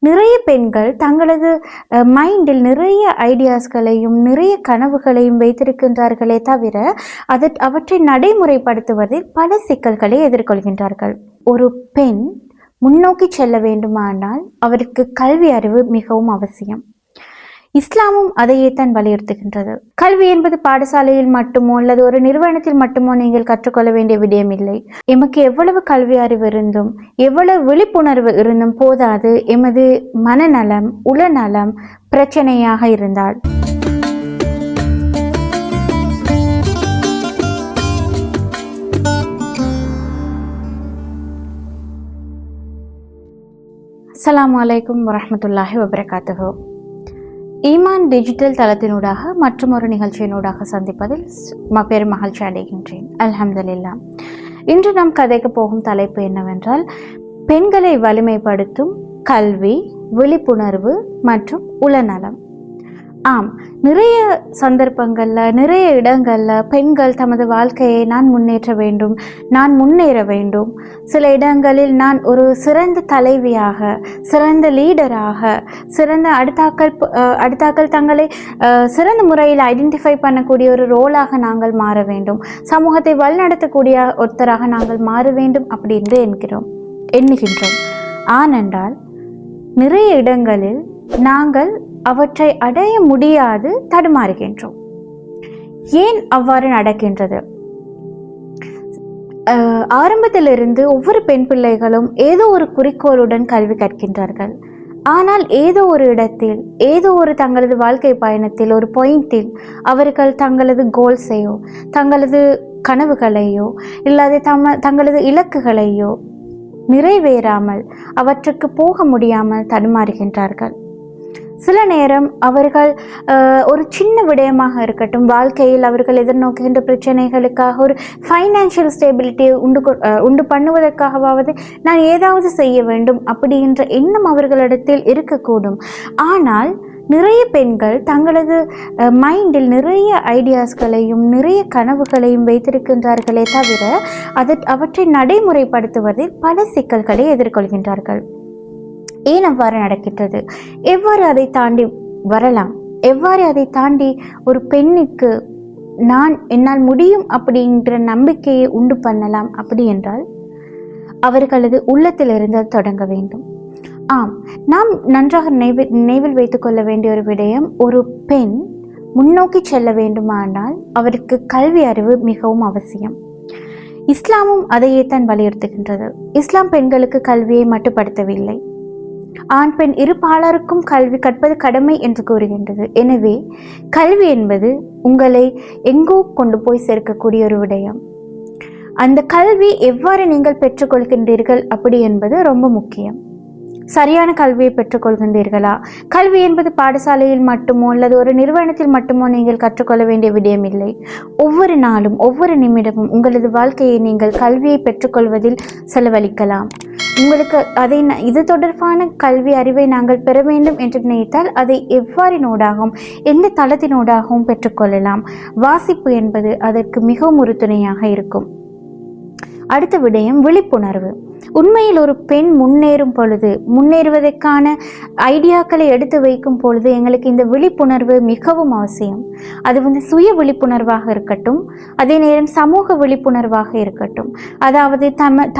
நிறைய பெண்கள் தங்களது மைண்டில் நிறைய ஐடியாஸ்களையும் நிறைய கனவுகளையும் வைத்திருக்கின்றார்களே தவிர அவற்றை நடைமுறைப்படுத்துவதில் பல சிக்கல்களை எதிர்கொள்கின்றார்கள். ஒரு பெண் முன்னோக்கி செல்ல வேண்டுமானால் அவருக்கு கல்வி அறிவு மிகவும் அவசியம். இஸ்லாமும் அதையே தான் வலியுறுத்துகின்றது. கல்வி என்பது பாடசாலையில் மட்டுமோ அல்லது ஒரு நிறுவனத்தில் மட்டுமோ நீங்கள் கற்றுக்கொள்ள வேண்டிய விடயம் இல்லை. எமக்கு எவ்வளவு கல்வி அறிவு இருந்தும் எவ்வளவு விழிப்புணர்வு இருந்தும் போதாது எமது மனநலம் உளநலம் பிரச்சனையாக இருந்தால். அஸ்ஸலாமு அலைக்கும் வரஹ்மத்துல்லாஹி வபரகாத்துஹு. ஈமான் டிஜிட்டல் தளத்தினூடாக மற்றும் ஒரு நிகழ்ச்சியினூடாக சந்திப்பதில் பெரும் மகிழ்ச்சி அடைகின்றேன். அல்ஹம்துலில்லாஹ். இன்று நாம் கதைக்கு போகும் தலைப்பு என்னவென்றால், பெண்களை வலிமைப்படுத்தும் கல்வி, விழிப்புணர்வு மற்றும் உளநலம். ஆம், நிறைய சந்தர்ப்பங்களில் நிறைய இடங்களில் பெண்கள் தமது வாழ்க்கையை நான் முன்னேற்ற வேண்டும், நான் முன்னேற வேண்டும், சில இடங்களில் நான் ஒரு சிறந்த தலைவியாக, சிறந்த லீடராக, சிறந்த அடுத்தாக்கள் தங்களை சிறந்த முறையில் ஐடென்டிஃபை பண்ணக்கூடிய ஒரு ரோலாக நாங்கள் மாற வேண்டும், சமூகத்தை வழிநடத்தக்கூடிய ஒருத்தராக நாங்கள் மாற வேண்டும் அப்படின்னு எண்ணுகின்றோம். ஆனென்றால் நிறைய இடங்களில் நாங்கள் அவற்றை அடைய முடியாது தடுமாறுகின்றோம். ஏன் அவ்வாறு நடக்கின்றது? ஆரம்பத்திலிருந்து ஒவ்வொரு பெண் பிள்ளைகளும் ஏதோ ஒரு குறிக்கோளுடன் கல்வி கற்கின்றார்கள். ஆனால் ஏதோ ஒரு இடத்தில், ஏதோ ஒரு தங்களது வாழ்க்கை பயணத்தில் ஒரு பாயிண்டில் அவர்கள் தங்களது கோல்ஸையோ தங்களது கனவுகளையோ இல்லாத தங்களது இலக்குகளையோ நிறைவேறாமல் அவற்றுக்கு போக முடியாமல் தடுமாறுகின்றார்கள். சில நேரம் அவர்கள் ஒரு சின்ன விடயமாக இருக்கட்டும், வாழ்க்கையில் அவர்கள் எதிர்நோக்குகின்ற பிரச்சனைகளுக்காக ஒரு ஃபைனான்ஷியல் ஸ்டேபிலிட்டியை உண்டு பண்ணுவதற்காகவாவது நான் ஏதாவது செய்ய வேண்டும் அப்படின்ற எண்ணம் அவர்களிடத்தில் இருக்கக்கூடும். ஆனால் நிறைய பெண்கள் தங்களது மைண்டில் நிறைய ஐடியாஸ்களையும் நிறைய கனவுகளையும் வைத்திருக்கின்றார்களே தவிர அவற்றை நடைமுறைப்படுத்துவதில் பல சிக்கல்களை எதிர்கொள்கின்றார்கள். ஏன் அவ்வாறு நடக்கின்றது? எவ்வாறு அதை தாண்டி வரலாம்? எவ்வாறு அதை தாண்டி ஒரு பெண்ணுக்கு என்னால் முடியும் அப்படின்ற நம்பிக்கையை உண்டு பண்ணலாம்? அப்படி என்றால் அவர்களது உள்ளத்திலிருந்து தொடங்க வேண்டும். ஆம், நாம் நன்றாக நினைவில் வைத்துக் கொள்ள வேண்டிய ஒரு விடயம், ஒரு பெண் முன்னோக்கி செல்ல வேண்டுமானால் அவருக்கு கல்வி அறிவு மிகவும் அவசியம். இஸ்லாமும் அதையே தான் வலியுறுத்துகின்றது. இஸ்லாம் பெண்களுக்கு கல்வியை மட்டுப்படுத்தவில்லை, ஆண் பெண் இருபாலருக்கும் கல்வி கற்பது கடமை என்று கூறுகின்றது. எனவே கல்வி என்பது உங்களை எங்கோ கொண்டு போய் சேர்க்கக்கூடிய ஒரு விடயம். அந்த கல்வி எவ்வாறு நீங்கள் பெற்றுக்கொள்கின்றீர்கள் அப்படி என்பது ரொம்ப முக்கியம். சரியான கல்வியை பெற்றுக்கொள்கின்றீர்களா? கல்வி என்பது பாடசாலையில் மட்டுமோ அல்லது ஒரு நிறுவனத்தில் மட்டுமோ நீங்கள் கற்றுக்கொள்ள வேண்டிய விடயம் இல்லை. ஒவ்வொரு நாளும் ஒவ்வொரு நிமிடமும் உங்களது வாழ்க்கையை நீங்கள் கல்வியை பெற்றுக்கொள்வதில் செலவழிக்கலாம். உங்களுக்கு இது தொடர்பான கல்வி அறிவை நாங்கள் பெற வேண்டும் என்று நினைத்தால் அதை எவ்வாறினூடாகவும் எந்த தளத்தினூடாகவும் பெற்றுக்கொள்ளலாம். வாசிப்பு என்பது அதற்கு மிகவும் ஒரு துணையாக இருக்கும். அடுத்த விடயம் விழிப்புணர்வு. உண்மையில் ஒரு பெண் முன்னேறுவதற்கான ஐடியாக்களை எடுத்து வைக்கும் பொழுது எங்களுக்கு இந்த விழிப்புணர்வு மிகவும் அவசியம். அது சுய விழிப்புணர்வாக இருக்கட்டும், அதே நேரம் சமூக விழிப்புணர்வாக இருக்கட்டும். அதாவது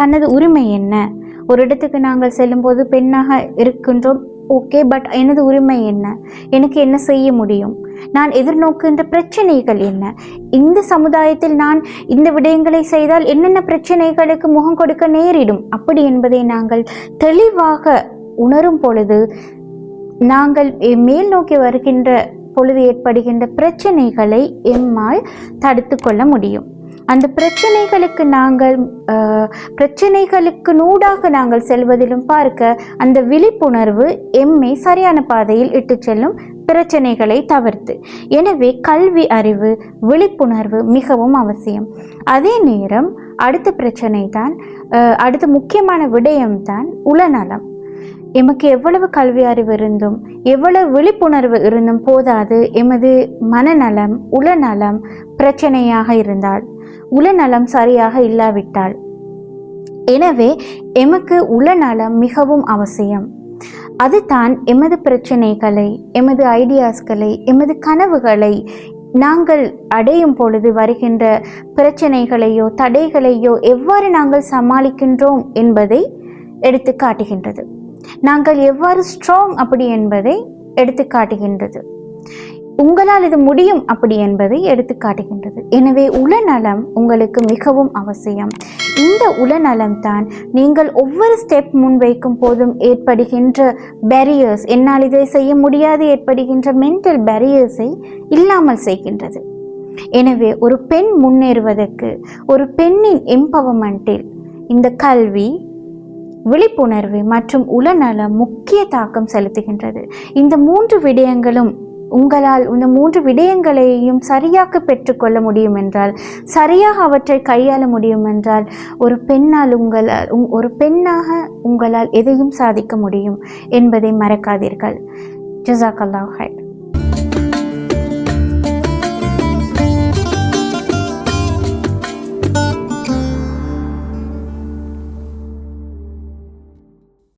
தனது உரிமை என்ன? ஒரு இடத்துக்கு நாங்கள் செல்லும் போது பெண்ணாக இருக்கின்றோம், ஓகே, பட் எனது உரிமை என்ன? எனக்கு என்ன செய்ய முடியும்? நான் எதிர்நோக்குகின்ற பிரச்சனைகள் என்ன? இந்த சமுதாயத்தில் நான் இந்த விடயங்களை செய்தால் என்னென்ன பிரச்சனைகளுக்கு முகம் கொடுக்க நேரிடும் அப்படி என்பதை நாங்கள் தெளிவாக உணரும் பொழுது நாங்கள் மேல் நோக்கி வருகின்ற பொழுது ஏற்படுகின்ற பிரச்சனைகளை எம்மால் தடுத்து கொள்ள முடியும். அந்த பிரச்சனைகளுக்கு நூடாக நாங்கள் செல்வதிலும் பார்க்க அந்த விழிப்புணர்வு எம்மை சரியான பாதையில் இட்டு செல்லும், பிரச்சனைகளை தவிர்த்து. எனவே கல்வி அறிவு விழிப்புணர்வு மிகவும் அவசியம். அதே நேரம் அடுத்த முக்கியமான விடயம்தான் உளநலம். எமக்கு எவ்வளவு கல்வி அறிவு இருந்தும் எவ்வளவு விழிப்புணர்வு இருந்தும் போதாது எமது மனநலம் உளநலம் பிரச்சனையாக இருந்தால், உளநலம் சரியாக இல்லாவிட்டால். எனவே எமக்கு உளநலம் மிகவும் அவசியம். அதுதான் எமது பிரச்சனைகளை, எமது ஐடியாஸ்களை, எமது கனவுகளை நாங்கள் அடையும் பொழுது வருகின்ற பிரச்சனைகளையோ தடைகளையோ எவ்வாறு நாங்கள் சமாளிக்கின்றோம் என்பதை எடுத்து காட்டுகின்றது. நாங்கள் எவ்வாறு ஸ்ட்ராங் அப்படி என்பதை எடுத்து காட்டுகின்றது. உங்களால் இது முடியும் அப்படி என்பதை எடுத்து காட்டுகின்றது. எனவே உளநலம் உங்களுக்கு மிகவும் அவசியம். இந்த உளநலம்தான் நீங்கள் ஒவ்வொரு ஸ்டெப் முன்வைக்கும் போதும் ஏற்படுகின்ற பேரியர்ஸ், என்னால் இதை செய்ய முடியாது ஏற்படுகின்ற மென்டல் பேரியர்ஸை இல்லாமல் செய்கின்றது. எனவே ஒரு பெண் முன்னேறுவதற்கு, ஒரு பெண்ணின் எம்பவர்மெண்டில் இந்த கல்வி, விழிப்புணர்வு மற்றும் உளநலம் முக்கிய தாக்கம் செலுத்துகின்றது. இந்த 3 விடயங்களும் உங்களால் இந்த 3 விடயங்களையும் சரியாக பெற்றுக்கொள்ள முடியும் என்றால், சரியாக அவற்றை கையாள முடியும் என்றால், ஒரு பெண்ணாக உங்களால் எதையும் சாதிக்க முடியும் என்பதை மறக்காதீர்கள். ஜஸாக்கல்லாஹ் ஹைர்.